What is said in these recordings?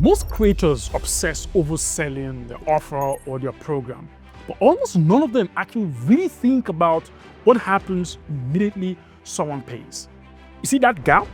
Most creators obsess over selling their offer or their program, but almost none of them actually really think about what happens immediately someone pays. You see that gap?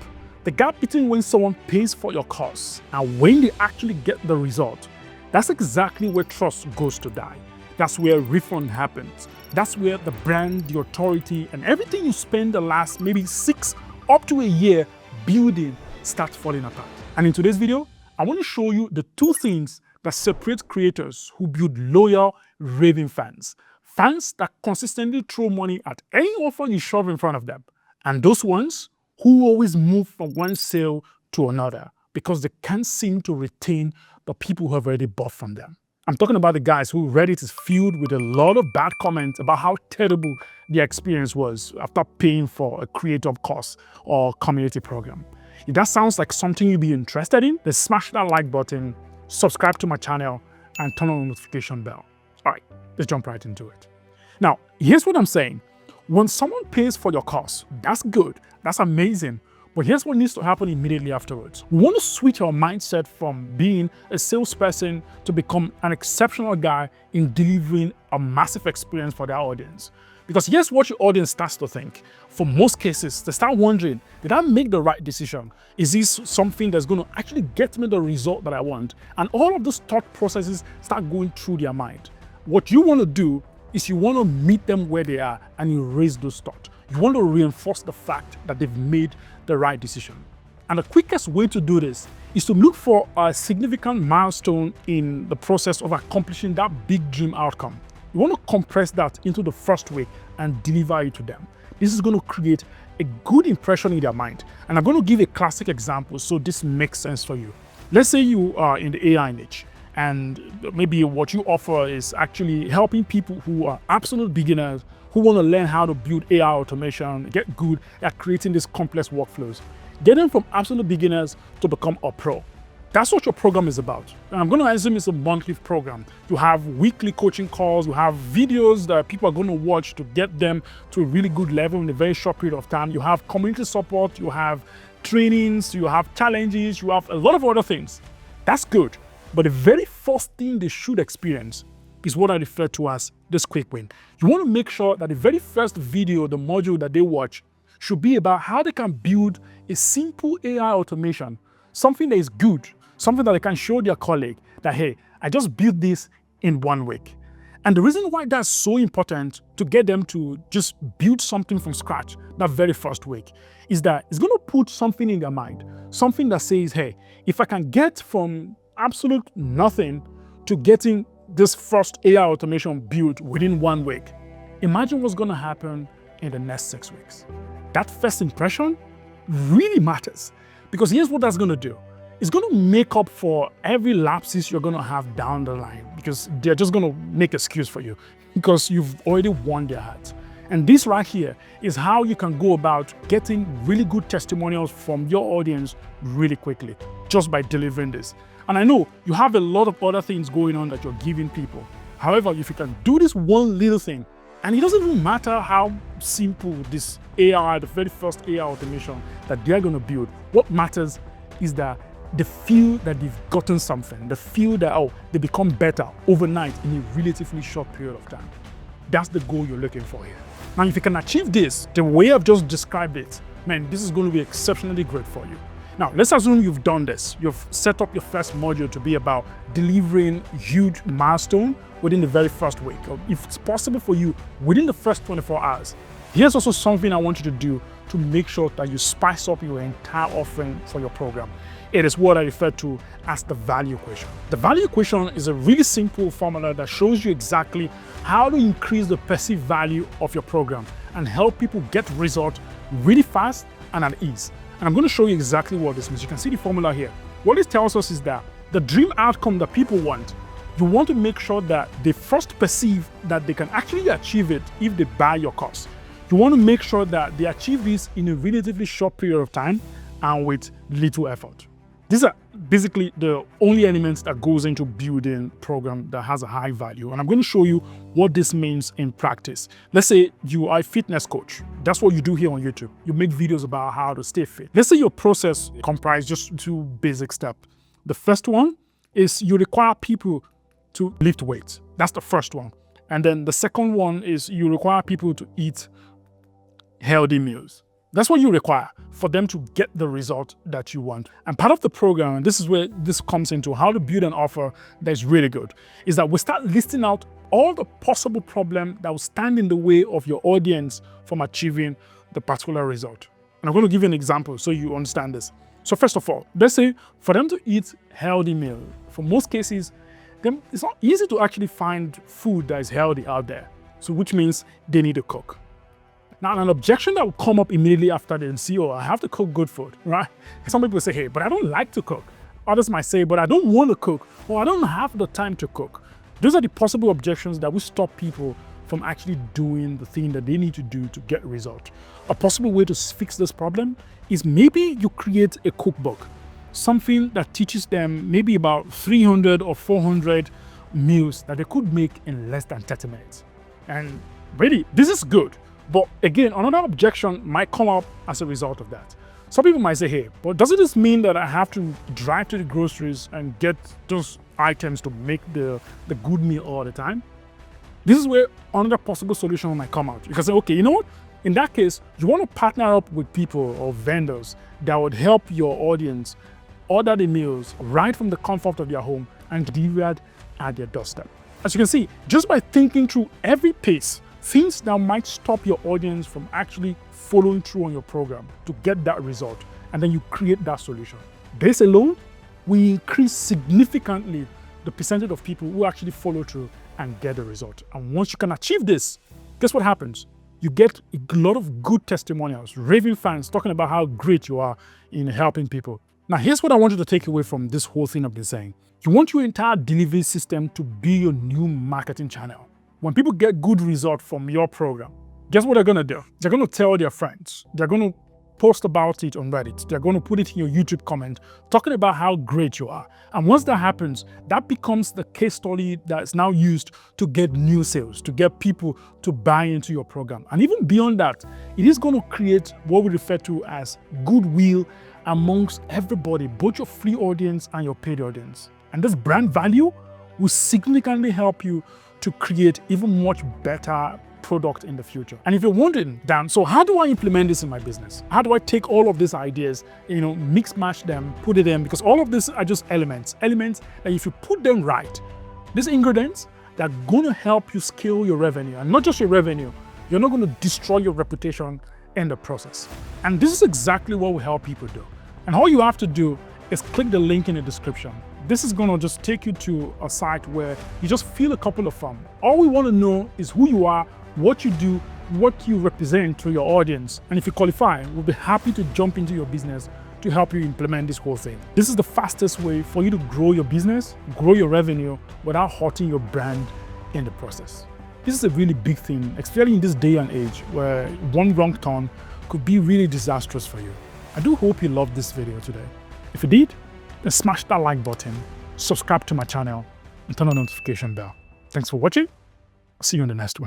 The gap between when someone pays for your course and when they actually get the result. That's exactly where trust goes to die. That's where refund happens. That's where the brand, the authority, and everything you spend the last maybe 6 up to a year building starts falling apart. And in today's video, I want to show you the 2 things that separate creators who build loyal, raving fans. Fans that consistently throw money at any offer you shove in front of them. And those ones who always move from one sale to another because they can't seem to retain the people who have already bought from them. I'm talking about the guys who Reddit is filled with a lot of bad comments about how terrible their experience was after paying for a creative course or community program. If that sounds like something you'd be interested in, then smash that like button, subscribe to my channel, and turn on the notification bell. All right, let's jump right into it. Now, here's what I'm saying. When someone pays for your course, that's good, that's amazing. But here's what needs to happen immediately afterwards. We want to switch our mindset from being a salesperson to become an exceptional guy in delivering a massive experience for their audience. Because here's what your audience starts to think. For most cases, they start wondering, did I make the right decision? Is this something that's going to actually get me the result that I want? And all of those thought processes start going through their mind. What you want to do is you want to meet them where they are and you raise those thoughts. You want to reinforce the fact that they've made the right decision. And the quickest way to do this is to look for a significant milestone in the process of accomplishing that big dream outcome. You want to compress that into the first week and deliver it to them. This is going to create a good impression in their mind. And I'm going to give a classic example so this makes sense for you. Let's say you are in the AI niche and maybe what you offer is actually helping people who are absolute beginners who want to learn how to build AI automation, get good at creating these complex workflows. Get them from absolute beginners to become a pro. That's what your program is about. And I'm going to assume it's a monthly program. You have weekly coaching calls, you have videos that people are going to watch to get them to a really good level in a very short period of time. You have community support, you have trainings, you have challenges, you have a lot of other things. That's good. But the very first thing they should experience is what I refer to as this quick win. You want to make sure that the very first video, the module that they watch, should be about how they can build a simple AI automation, something that is good, something that they can show their colleague that, hey, I just built this in 1 week. And the reason why that's so important to get them to just build something from scratch that very first week is that it's going to put something in their mind, something that says, hey, if I can get from absolute nothing to getting this first AI automation built within 1 week, imagine what's going to happen in the next 6 weeks. That first impression really matters because here's what that's going to do. It's going to make up for every lapses you're going to have down the line because they're just going to make excuse for you because you've already won their hearts. And this right here is how you can go about getting really good testimonials from your audience really quickly just by delivering this. And I know you have a lot of other things going on that you're giving people. However, if you can do this one little thing, and it doesn't even matter how simple this AI, the very first AI automation that they're going to build, what matters is that they feel that they've gotten something. They feel that, oh, they become better overnight in a relatively short period of time. That's the goal you're looking for here. Now, if you can achieve this, the way I've just described it, man, this is going to be exceptionally great for you. Now, let's assume you've done this. You've set up your first module to be about delivering huge milestone within the very first week. Or if it's possible for you, within the first 24 hours. Here's also something I want you to do to make sure that you spice up your entire offering for your program. It is what I refer to as the value equation. The value equation is a really simple formula that shows you exactly how to increase the perceived value of your program and help people get results really fast and at ease. And I'm going to show you exactly what this means. You can see the formula here. What it tells us is that the dream outcome that people want, you want to make sure that they first perceive that they can actually achieve it if they buy your course. You want to make sure that they achieve this in a relatively short period of time and with little effort. These are basically the only elements that goes into building a program that has a high value. And I'm going to show you what this means in practice. Let's say you are a fitness coach. That's what you do here on YouTube. You make videos about how to stay fit. Let's say your process comprises just 2 basic steps. The first one is you require people to lift weights. That's the first one. And then the second one is you require people to eat healthy meals. That's what you require for them to get the result that you want. And part of the program, and this is where this comes into how to build an offer that is really good, is that we start listing out all the possible problems that will stand in the way of your audience from achieving the particular result. And I'm going to give you an example so you understand this. So first of all, let's say for them to eat healthy meal, for most cases, it's not easy to actually find food that is healthy out there. So which means they need to cook. Now, an objection that will come up immediately after they see, oh, I have to cook good food, right? Some people say, hey, but I don't like to cook. Others might say, but I don't want to cook, or I don't have the time to cook. Those are the possible objections that will stop people from actually doing the thing that they need to do to get result. A possible way to fix this problem is maybe you create a cookbook, something that teaches them maybe about 300 or 400 meals that they could make in less than 30 minutes. And really, this is good. But again, another objection might come up as a result of that. Some people might say, hey, but doesn't this mean that I have to drive to the groceries and get those items to make the good meal all the time? This is where another possible solution might come out. You can say, okay, you know what? In that case, you want to partner up with people or vendors that would help your audience order the meals right from the comfort of their home and delivered at their doorstep. As you can see, just by thinking through every piece, things that might stop your audience from actually following through on your program to get that result, and then you create that solution. This alone will increase significantly the percentage of people who actually follow through and get the result. And once you can achieve this, guess what happens? You get a lot of good testimonials, raving fans talking about how great you are in helping people. Now, here's what I want you to take away from this whole thing I've been saying. You want your entire delivery system to be your new marketing channel. When people get good results from your program, guess what they're going to do? They're going to tell their friends. They're going to post about it on Reddit. They're going to put it in your YouTube comment, talking about how great you are. And once that happens, that becomes the case study that's now used to get new sales, to get people to buy into your program. And even beyond that, it is going to create what we refer to as goodwill amongst everybody, both your free audience and your paid audience. And this brand value will significantly help you to create even much better product in the future. And if you're wondering, Dan, so how do I implement this in my business? How do I take all of these ideas, mix match them, put it in? Because all of these are just elements that if you put them right, these ingredients, they're going to help you scale your revenue. And not just your revenue, you're not going to destroy your reputation in the process. And this is exactly what we help people do. And all you have to do is click the link in the description. This is going to just take you to a site where you just fill a couple of forms. All we want to know is who you are, what you do, what you represent to your audience. And if you qualify, we'll be happy to jump into your business to help you implement this whole thing. This is the fastest way for you to grow your business, grow your revenue without hurting your brand in the process. This is a really big thing, especially in this day and age where one wrong turn could be really disastrous for you. I do hope you loved this video today. If you did, then smash that like button, subscribe to my channel, and turn on the notification bell. Thanks for watching. I'll see you in the next one.